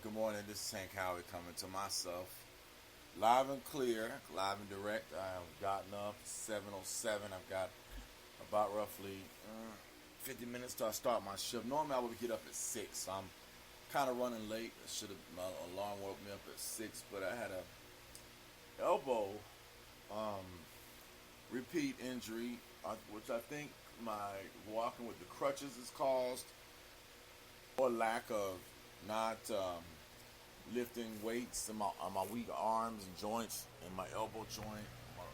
Good morning. This is Hank Howey coming to myself. Live and clear, live and direct. I have gotten up 7:07. I've got about roughly 50 minutes till I start my shift. Normally I would get up at 6. So I'm kind of running late. My alarm woke me up at 6, but I had a elbow repeat injury, which I think my walking with the crutches is caused, or lack of not lifting weights in my weak arms and joints, and my elbow joint, my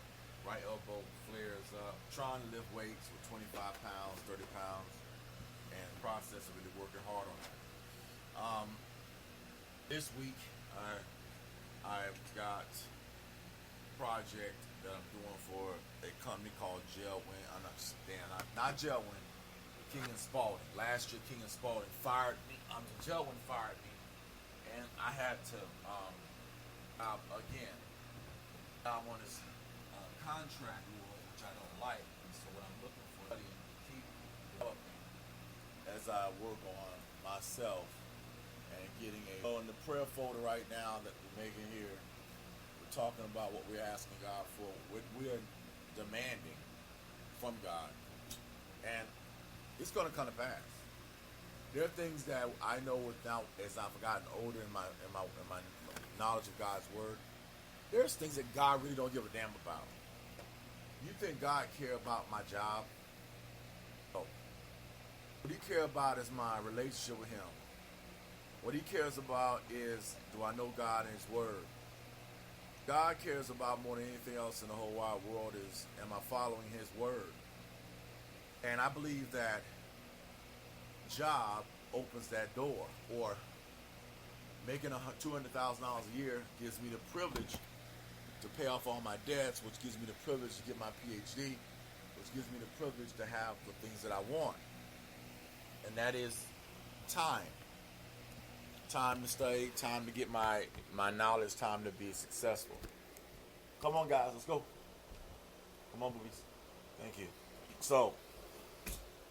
right elbow flares up. Trying to lift weights with 25 pounds, 30 pounds, and the process of really working hard on that. This week I've got a project that I'm doing for a company called Gelwin. Not Gelwin. King and Spalding. Last year, King and Spalding fired me. Gelwin fired me, and I had to again. I'm on this contract rule, which I don't like. And so what I'm looking for is to keep developing as I work on myself and getting in the prayer folder right now that we're making here. We're talking about what we're asking God for, what we're demanding from God, and it's going to come to pass. There are things that I know without, as I've gotten older in my knowledge of God's word. There's things that God really don't give a damn about. You think God care about my job? No. What he care about is my relationship with him. What he cares about is, do I know God and his word? God cares about more than anything else in the whole wide world is, am I following his word? And I believe that job opens that door, or making $200,000 a year gives me the privilege to pay off all my debts, which gives me the privilege to get my PhD, which gives me the privilege to have the things that I want. And that is time. Time to study, time to get my knowledge, time to be successful. Come on, guys, let's go. Come on, boobies. Thank you. So,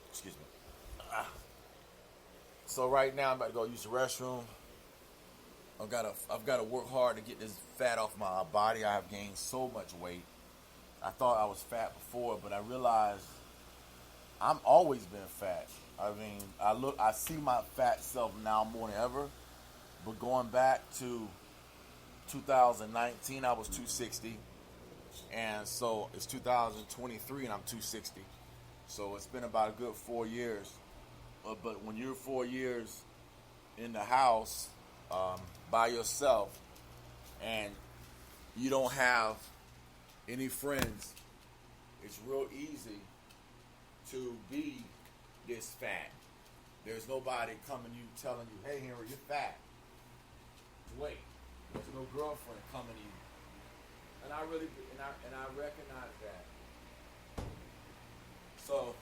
excuse me. So right now I'm about to go use the restroom. I've got to work hard to get this fat off my body. I have gained so much weight. I thought I was fat before, but I realized I'm always been fat. I mean, I see my fat self now more than ever. But going back to 2019, I was 260, and so it's 2023 and I'm 260. So it's been about a good 4 years. But when you're 4 years in the house by yourself and you don't have any friends, it's real easy to be this fat. There's nobody coming to you telling you, hey Henry, you're fat. Wait, there's no girlfriend coming to you. And I recognize that. So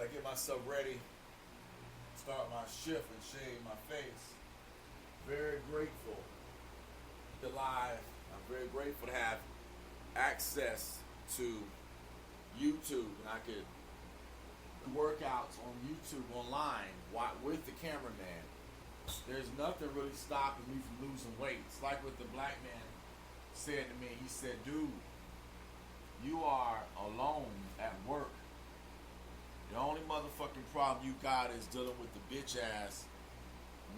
I get myself ready, start my shift and shave my face. Very grateful to live. I'm very grateful to have access to YouTube, and I could do workouts on YouTube online with the cameraman. There's nothing really stopping me from losing weight. It's like what the black man said to me. He said, dude, you are alone at work. The only motherfucking problem you got is dealing with the bitch ass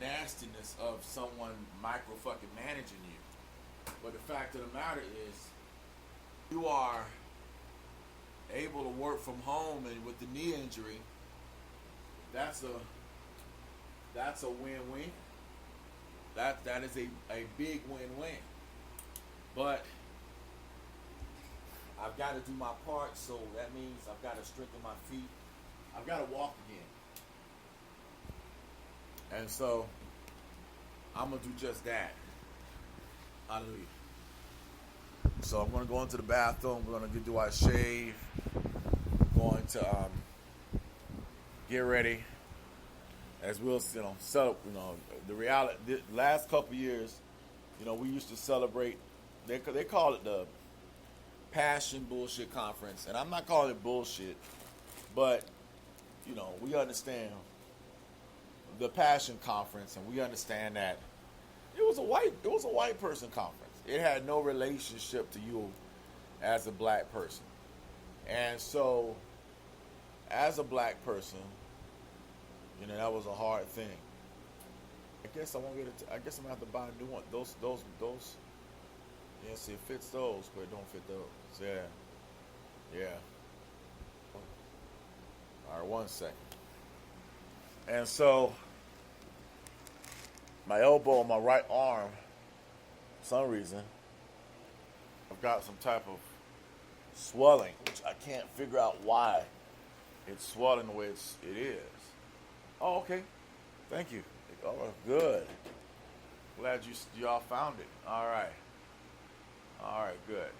nastiness of someone micro fucking managing you. But the fact of the matter is, you are able to work from home, and with the knee injury, that's a win-win. That is a big win-win. But I've got to do my part, so that means I've got to strengthen my feet. I've got to walk again. And so I'm going to do just that. Hallelujah. So I'm going to go into the bathroom. We're going to do our shave. Going to get ready. As we'll, the reality, the last couple years, we used to celebrate, they call it the Passion Bullshit Conference. And I'm not calling it bullshit, but, we understand the Passion Conference, and we understand that it was a white person conference. It had no relationship to you as a black person. And so, as a black person, that was a hard thing. I guess I won't get it. I guess I'm gonna have to buy a new one. Those. Yeah, see, it fits those, but it don't fit those. Yeah. All right, 1 second. And so, my elbow on my right arm, for some reason, I've got some type of swelling, which I can't figure out why it's swelling the way it is. Oh, okay. Thank you. Oh, good. Glad y'all found it. All right, good.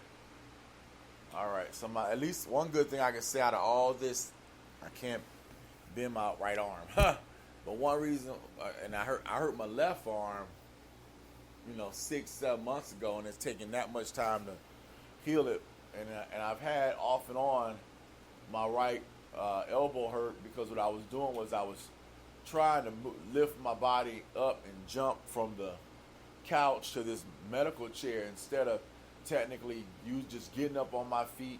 All right, so at least one good thing I can say out of all this, I can't bend my right arm. But one reason, and I hurt my left arm, 6-7 months ago, and it's taken that much time to heal it. And I've had off and on my right elbow hurt because what I was doing was I was trying to lift my body up and jump from the couch to this medical chair instead of technically you just getting up on my feet,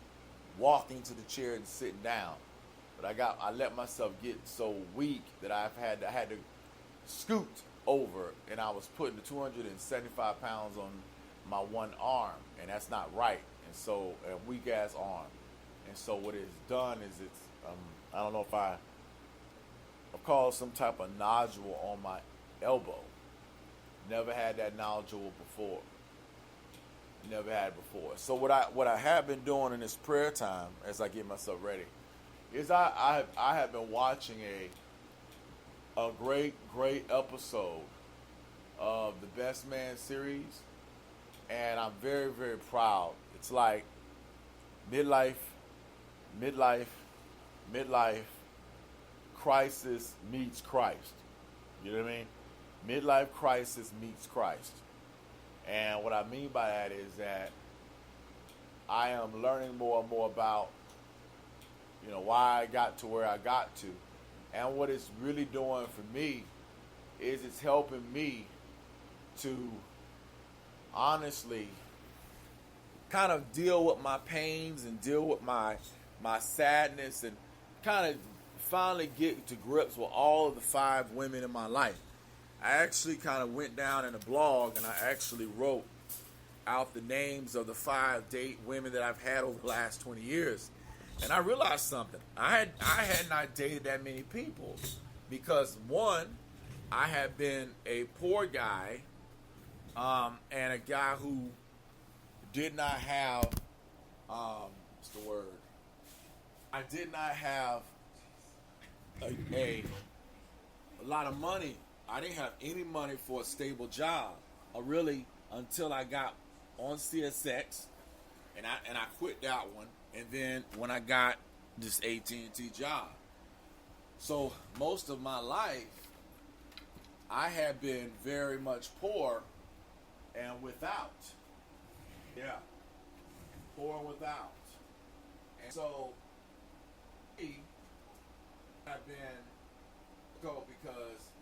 walking to the chair and sitting down. But I let myself get so weak that I had to scoot over, and I was putting the 275 pounds on my one arm, and that's not right. And so a weak ass arm. And so what it's done is I don't know if I've caused some type of nodule on my elbow. Never had that nodule before. Never had it before. So what I have been doing in this prayer time as I get myself ready is I have been watching a great episode of the Best Man series, and I'm very, very proud. It's like midlife crisis meets Christ. You know what I mean? Midlife crisis meets Christ. And what I mean by that is that I am learning more and more about, why I got to where I got to. And what it's really doing for me is it's helping me to honestly kind of deal with my pains and deal with my sadness and kind of finally get to grips with all of the 5 women in my life. I actually kind of went down in a blog and I actually wrote out the names of the 5 date women that I've had over the last 20 years. And I realized something. I had not dated that many people because, one, I had been a poor guy and a guy who did not have, what's the word? I did not have a lot of money. I didn't have any money for a stable job, really, until I got on CSX, and I quit that one. And then when I got this AT&T job, so most of my life, I had been very much poor and without. Yeah, poor and without. And so, I've been go because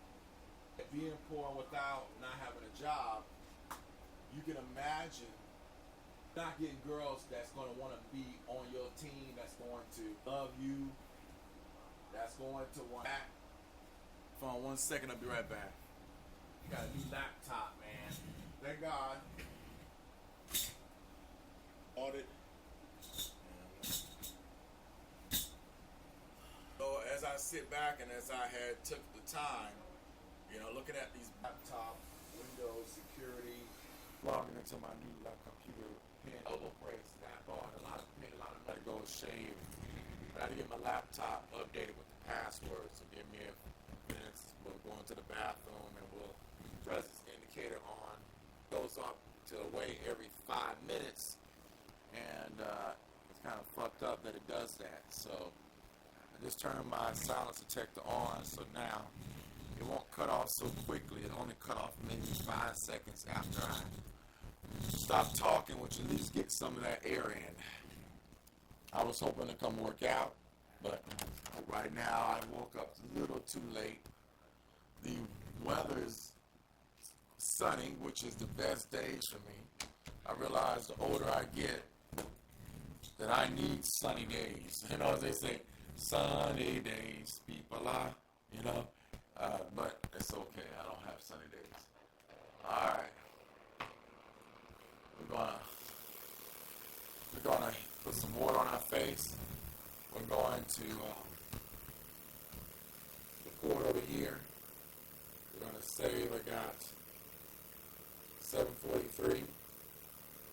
being poor and without, not having a job, you can imagine not getting girls that's going to want to be on your team, that's going to love you, that's going to want back. Hold on 1 second, I'll be right back. Got a new laptop, man. Thank God. Audit. So as I sit back and as I had took the time, looking at these laptop, Windows, security, logging into my new computer, paying elbow brace, that I bought made a lot of money, go shave. I had to get my laptop updated with the password, so give me a few minutes. We'll go into the bathroom and we'll presence indicator on. Goes up to away every 5 minutes, and it's kind of fucked up that it does that. So I just turned my silence detector on, so now it won't cut off so quickly. It only cut off maybe 5 seconds after I stop talking, which at least get some of that air in. I was hoping to come work out, but right now I woke up a little too late. the weather is sunny, which is the best days for me. I realize the older I get that I need sunny days. You know, as they say, sunny days, people are, you know. But it's okay. I don't have sunny days. All right. We're gonna put some water on our face. We're going to record over here. We're gonna save. I got 7:43.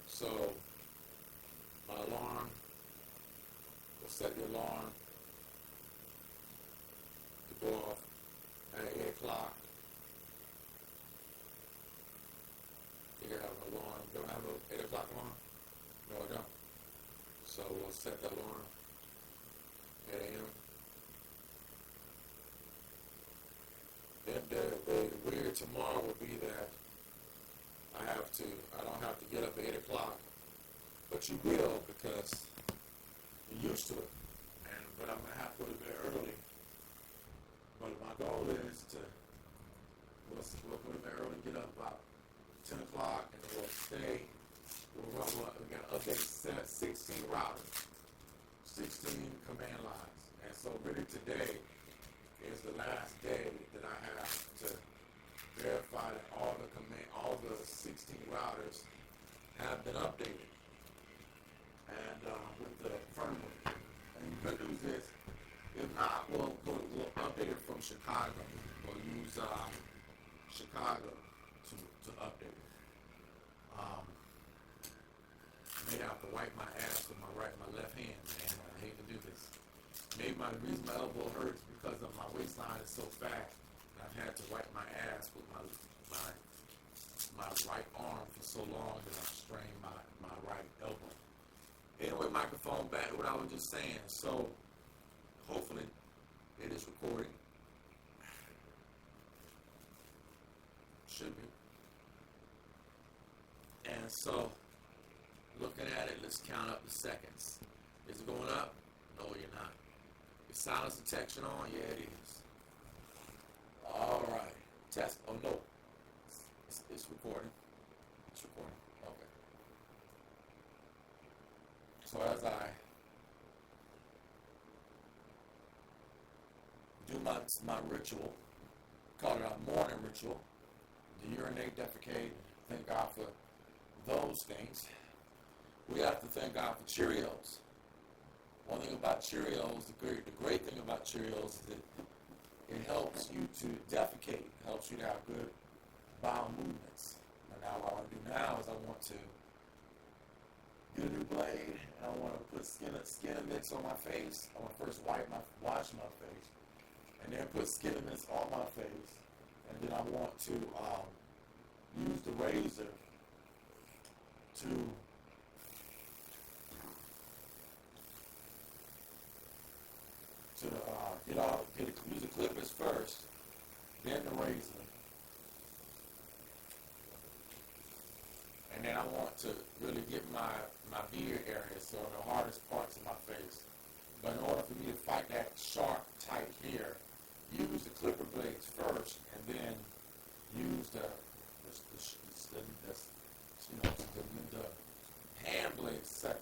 So my alarm. We'll set the alarm to go off at 8 o'clock. You have an alarm. Don't have an 8 o'clock alarm? No, I don't. So we'll set the alarm at 8 a.m. Then the weird tomorrow will be that I don't have to get up at 8 o'clock, but you will because you're used to it. But I'm going to have to go to bed early. But my goal is we'll go to bed early, get up about 10 o'clock, and then we'll stay. We're going to update 16 routers, 16 command lines. And so really today is the last day that I have to verify that all the 16 routers have been updated. And with the firmware. And the good news is, if not, we'll update it from Chicago. We'll use Chicago to update it. I may have to wipe my ass with my left hand, man. I hate to do this. Maybe the reason my elbow hurts because of my waistline is so fat. I've had to wipe my ass with my right arm for so long that I've strained my right elbow. Anyway, microphone back to what I was just saying. So hopefully it is recording. Should be. And so looking at it, let's count up the seconds. Is it going up? No, you're not. Is silence detection on? Yeah, it is. All right. Test. Oh, no. It's recording. It's recording. Okay. So as I do my ritual, call it a morning ritual, to urinate, defecate, thank God for those things. We have to thank God for Cheerios. One thing about Cheerios, the great thing about Cheerios is that it helps you to defecate, helps you to have good bowel movements. And now what I want to do now is I want to get a new blade, and I want to put skin mix on my face. I want to first wash my face, and then put skin mix on my face, and then I want to use the razor to use the clippers first, then the razor, and then I want to really get my beard area, so the hardest parts of my face. But in order for me to fight that sharp, tight hair, use the clipper blades first, and then use the hand blades second.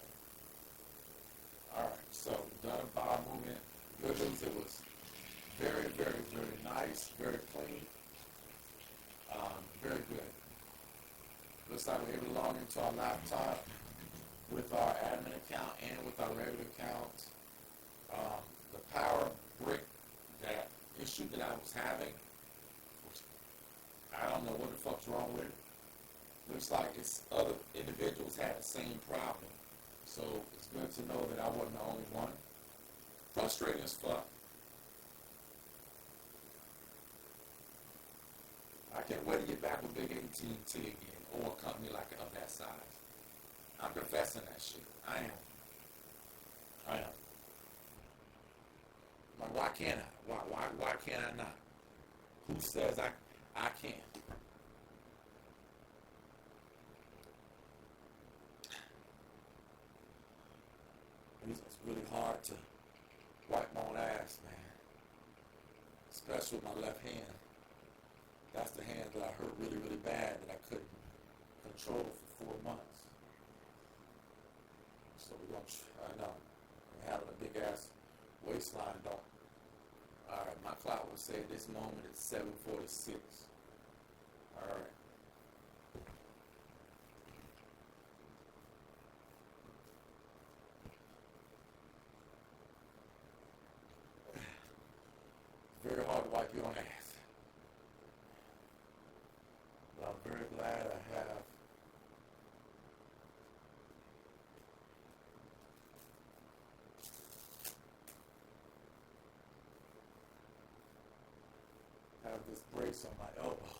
All right, so done bowel movement. Good news, it was very, very, very nice, very clean, very good. Looks like we're able to log into our laptop with our admin account and with our regular account. The power brick, that issue that I was having, which I don't know what the fuck's wrong with it. Looks like it's other individuals had the same problem. So it's good to know that I wasn't the only one. Frustrating as fuck. I can't wait to get back with big AT&T again, or a company like of that size. I'm confessing that shit. I am. Like, why can't I? Why can't I not? Who says I can't? It's really hard to wipe my own ass, man. Especially with my left hand. hurt really, really bad that I couldn't control for 4 months. So I know, I'm having a big ass waistline, don't. All right, my clock will say at this moment it's 7:46. All right. It's very hard to wipe your own ass. But I'm very glad I have this brace on my elbow.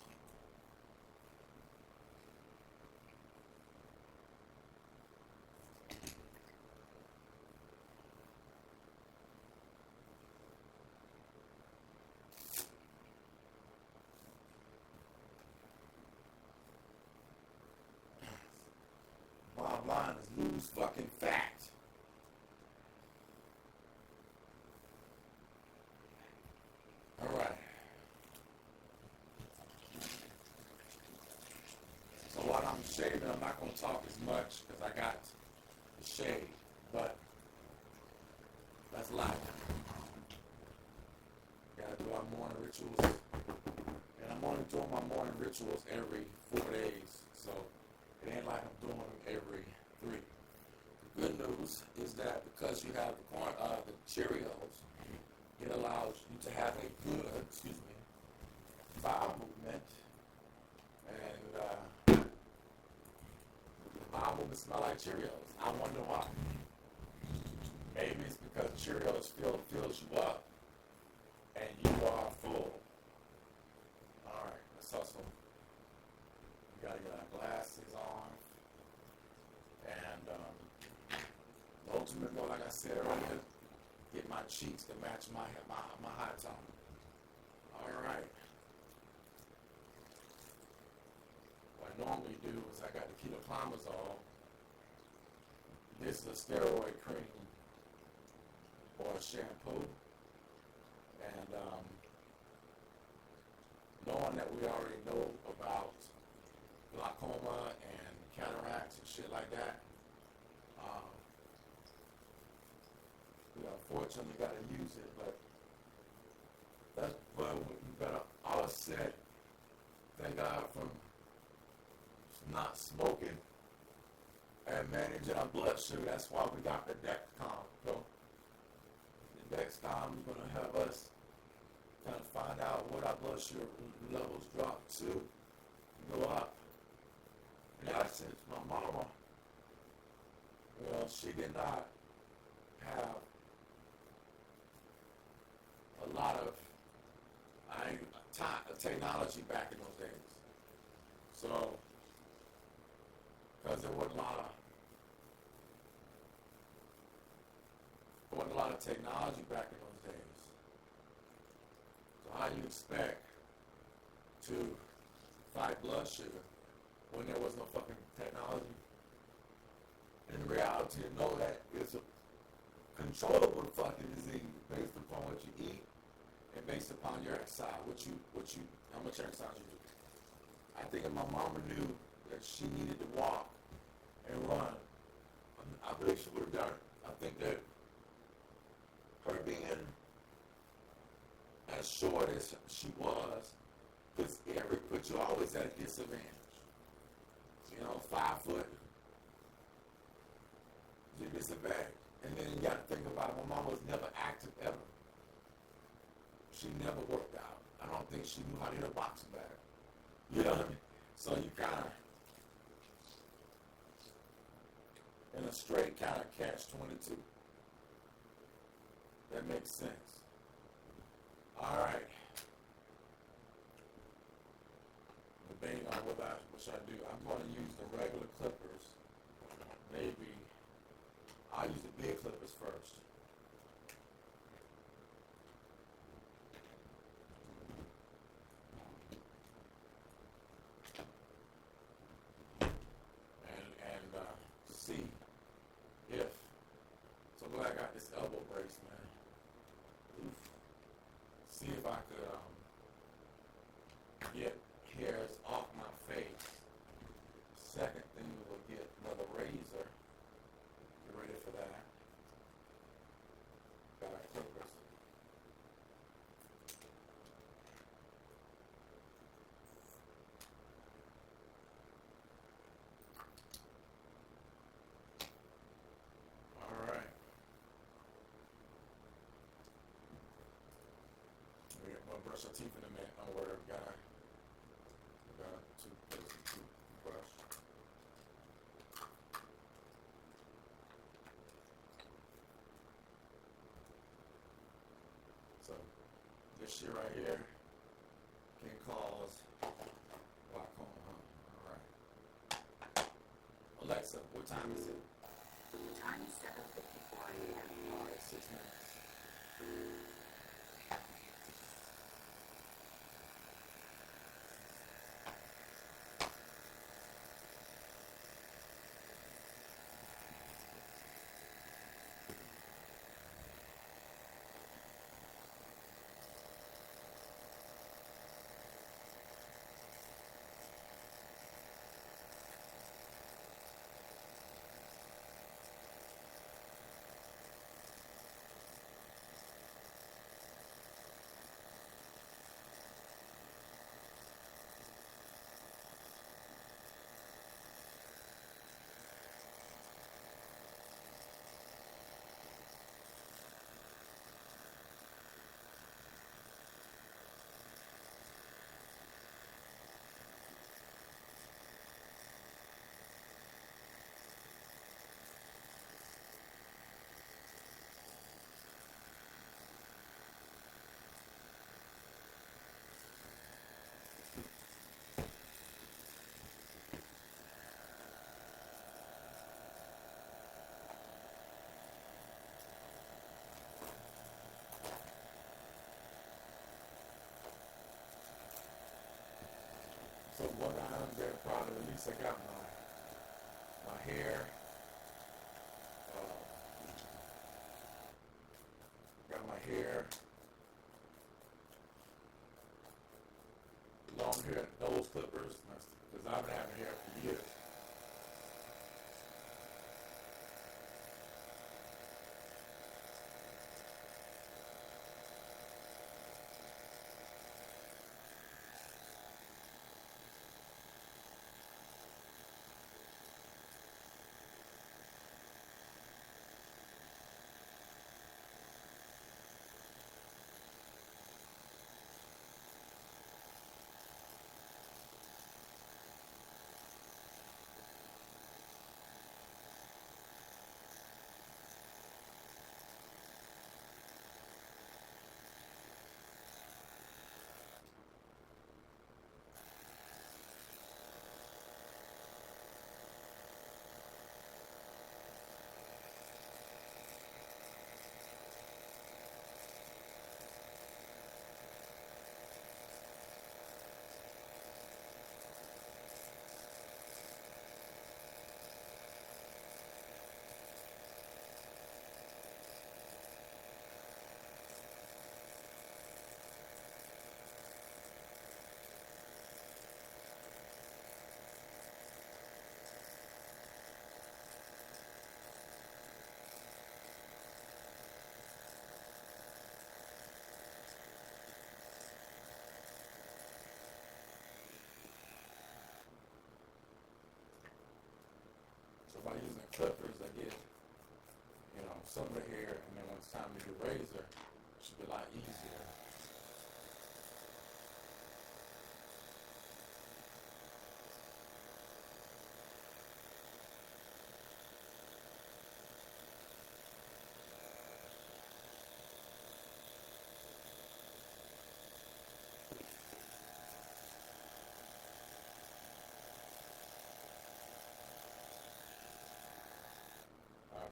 Bottom line is lose fucking fat. All right. So while I'm shaving, I'm not going to talk as much because I got the shade, but that's life. Gotta do our morning rituals, and I'm only doing my morning rituals every 4 days, so it ain't like I'm doing them every 3. The good news is that because you have the Cheerios, it allows you to have a good, bowel movement, and bowel movement smell like Cheerios. I wonder why. Maybe it's because Cheerios fills you up, and you are full. All right, let's hustle. We gotta get our glasses on, and the ultimate goal, like I said earlier, get my cheeks to match my high tone. All right. What I normally do is I got the ketoconazole. This is a steroid cream or a shampoo, and knowing that we already know about glaucoma and cataracts and shit like that, we unfortunately got to use it, but we better offset, thank God, from not smoking and managing our blood sugar. That's why we got the Dexcom. So the Dexcom is going to help us kind of find out what our blood sugar levels drop to, go up. Yeah, since my mama, she did not have a lot of technology back in those days. So, because there wasn't a lot of technology back in those days. So how do you expect to fight blood sugar when there was no fucking technology? In reality, to know that it's a controllable fucking disease based upon what you eat and based upon your exercise, how much exercise you do. I think if my mama knew that she needed to walk and run, I believe she would have done it. I think that her being as short as she was, put you always at a disadvantage. 5 foot is a disadvantage. And then you got to think about it. My mom was never active ever. She never worked out. I don't think she knew how to hit a boxing bag. You know what I mean? So you kind of in a straight kind of catch-22. That makes sense. All right. Debating on what should I do. I'm going to use the regular clippers. Maybe I'll use the big clippers first. And see if. So glad I got this elbow brace, man. Oof. See if I could get hairs off brush our teeth in a minute. Don't worry, we got a toothpaste and toothbrush. So this shit right here can cause glaucoma, huh? Alright. Alexa, what time is it? The time is 7:54 a.m. Alright, 6 minutes. So what I'm very proud of, at least I got my hair, got my hair, long hair, nose clippers, because I've been having hair for years. So by using clippers, I get, some of the hair, and then when it's time to use a razor, it should be a lot easier.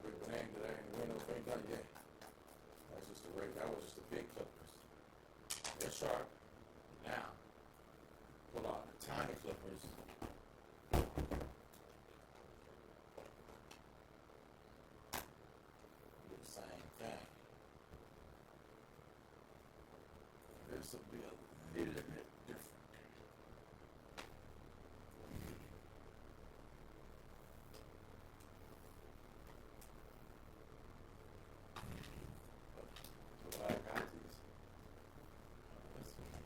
But name today, and the windows ain't done yet. That's just the rate. That was just the big clippers. They're sharp. Now, pull out the tiny clippers. Do the same thing. This will be a little bit different. So what I got is this one.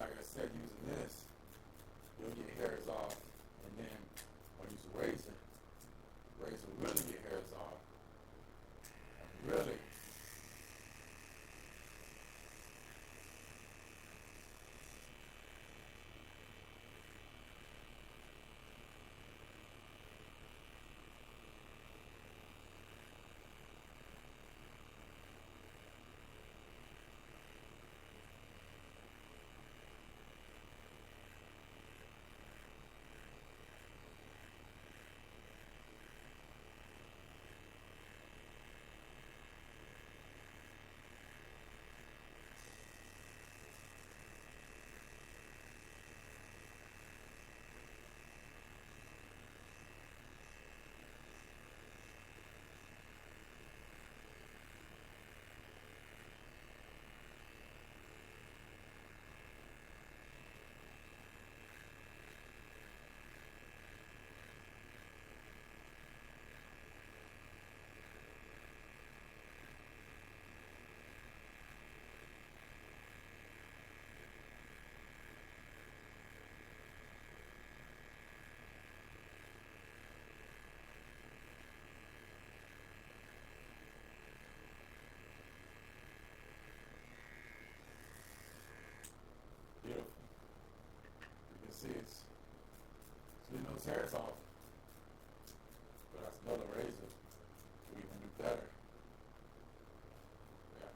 like I said, using this, you'll get hairs off, and then when you use a razor will really get hairs off. Really. Beautiful. You can see it's getting those hairs off. But I smell the razor will even do better. Yeah.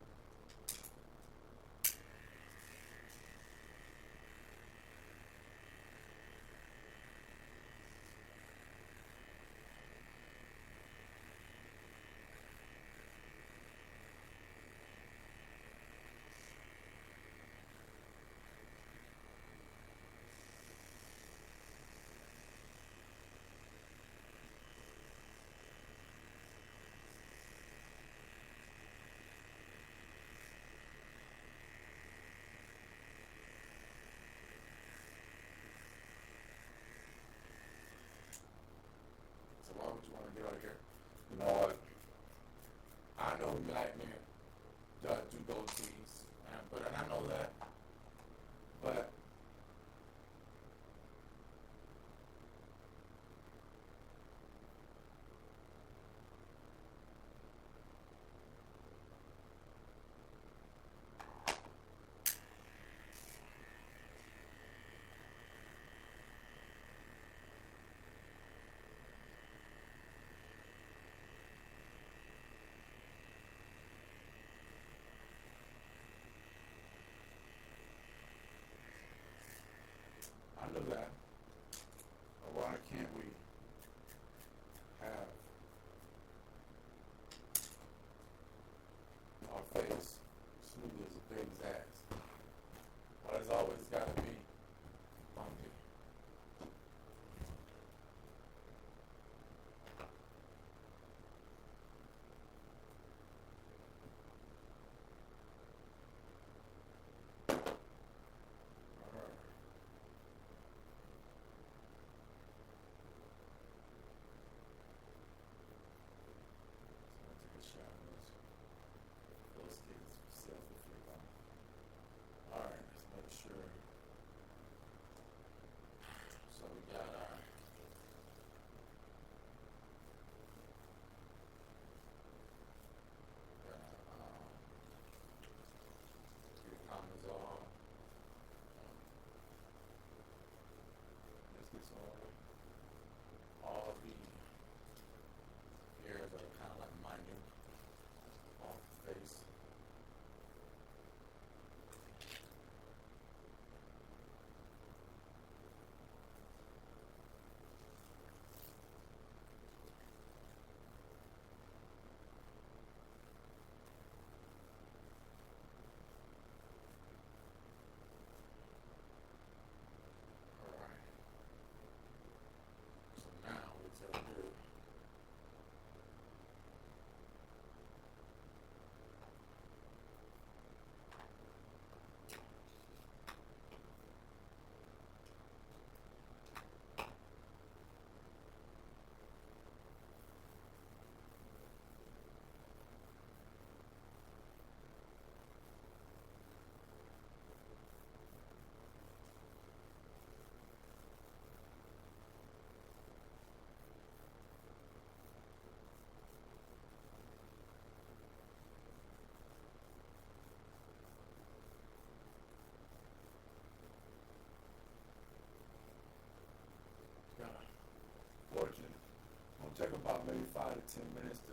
5 to 10 minutes to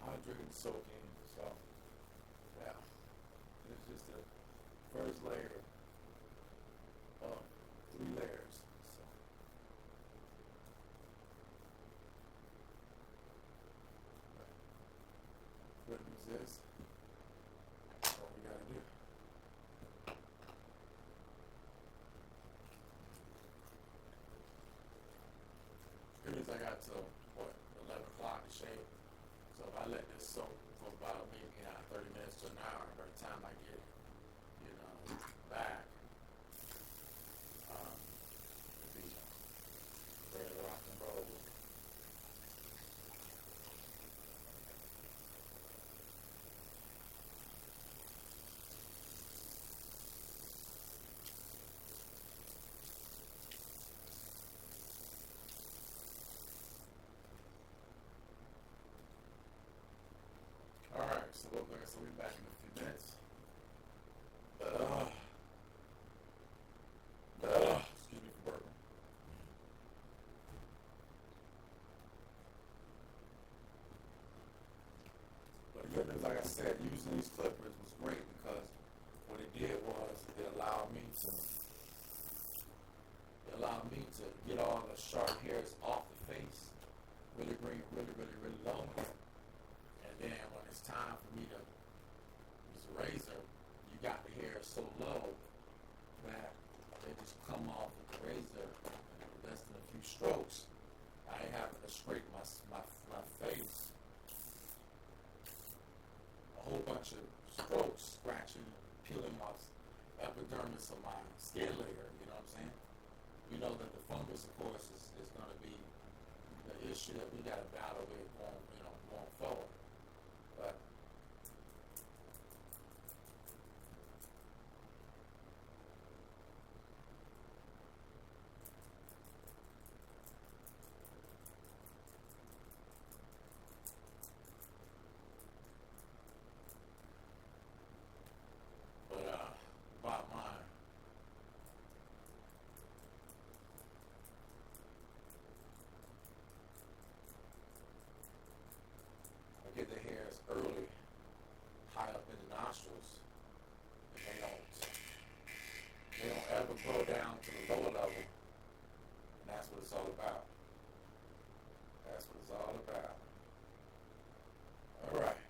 hydrate and soak in. So, yeah, it's just the first layer of 3 layers. So, good news is, that's all we gotta do. Good news I got till, 11 o'clock to shave. So if I let this soak for about maybe 30 minutes to an hour, by the time I get, back, it'll be ready to rock and roll. Alright, so we'll be back in a few minutes. Excuse me for burping. But the good news, like I said, using these clippers was great because what it did was it allowed me to get all the sharp hairs off the face, really bring it really low. And then when it's time for me to use a razor, you got the hair so low that they just come off with the razor in less than a few strokes. I ain't having to scrape my face a whole bunch of strokes, scratching, peeling off epidermis of my skin layer, you know what I'm saying? We know that the fungus, of course, is going to be the issue that we got to battle with going forward. But bottom line, I get the hairs early, high up in the nostrils, and they don't ever go down to the lower level, and that's what it's all about. That's what it's all about. All right.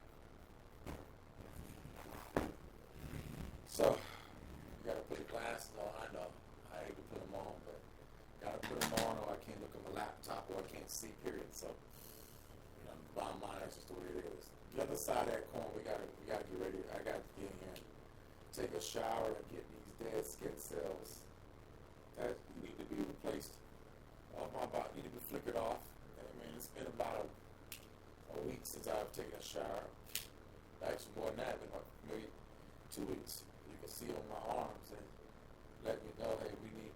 So, you gotta put the glasses on. I know. I hate to put them on, but gotta put them on or I can't look at my laptop or I can't see, period. So, the bottom line is just the way it is. The other side of that coin, we gotta get ready. I gotta get in here and take a shower and get these dead skin cells that need to be replaced off my body, need to be flickered off. I mean, it's been about a week since I've taken a shower. Actually, more than that, maybe 2 weeks. You can see on my arms and let me know, hey, we need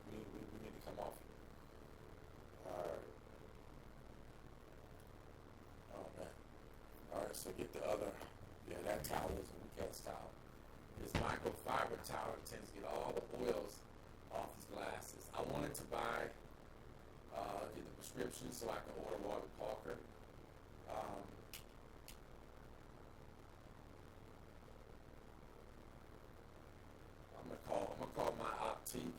to come off. Alright. Oh man. Alright, so get the other, that towel is a weak ass towel. This microfiber towel tends to get all the oils off his glasses. I wanted to buy, get the prescription so I can order Warby Parker. I'm gonna call my optique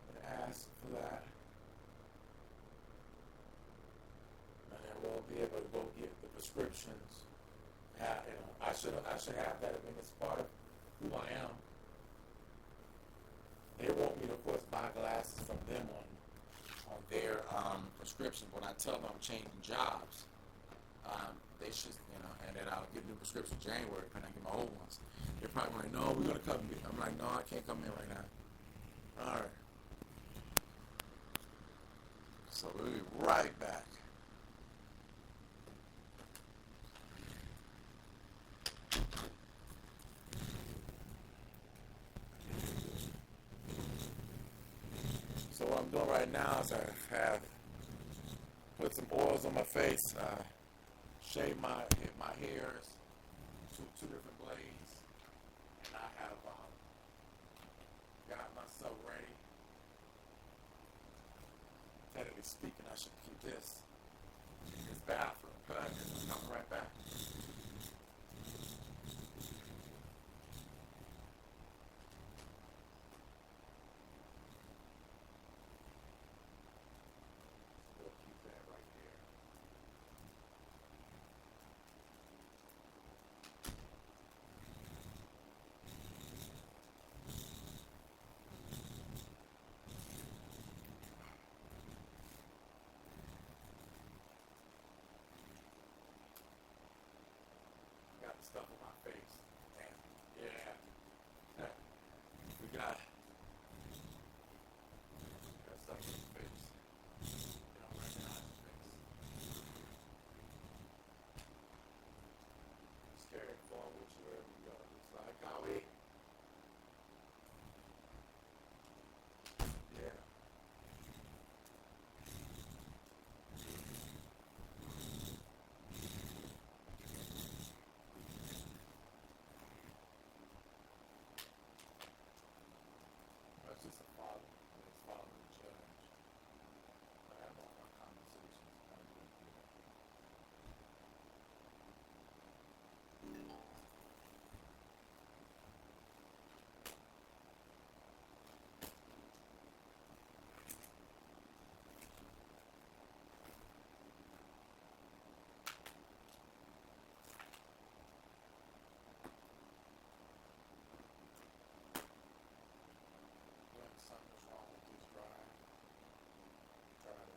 and ask for that, and then we'll be able to go get the prescriptions. I should have that. I mean, it's part of who I am. They want me to, of course, buy glasses from them on their prescription. When I tell them I'm changing jobs, they should, and that I'll get a new prescription in January, and I get my old ones. They're probably like, no, we're going to come in. I'm like, no, I can't come in right now. All right. So we'll be right back. So what I'm doing right now is I have put some oils on my face, shave my hairs, two different blades, and I have got myself ready. somebody's speaking. I should keep this. This bathroom. Good. I'll come right back. We'll keep that right there. Got the stuff on my face. Yeah. We got stuff on your face. You don't recognize your face. Just carry it forward with you wherever you go. It's like, Howey. Yeah. That's just a father. And his father the judge. I have all our conversations. I do it here. When something's wrong with this drive, try to.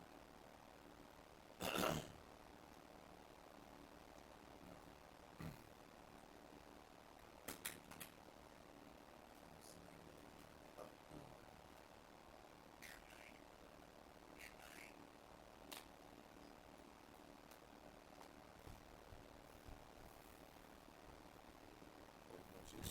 She's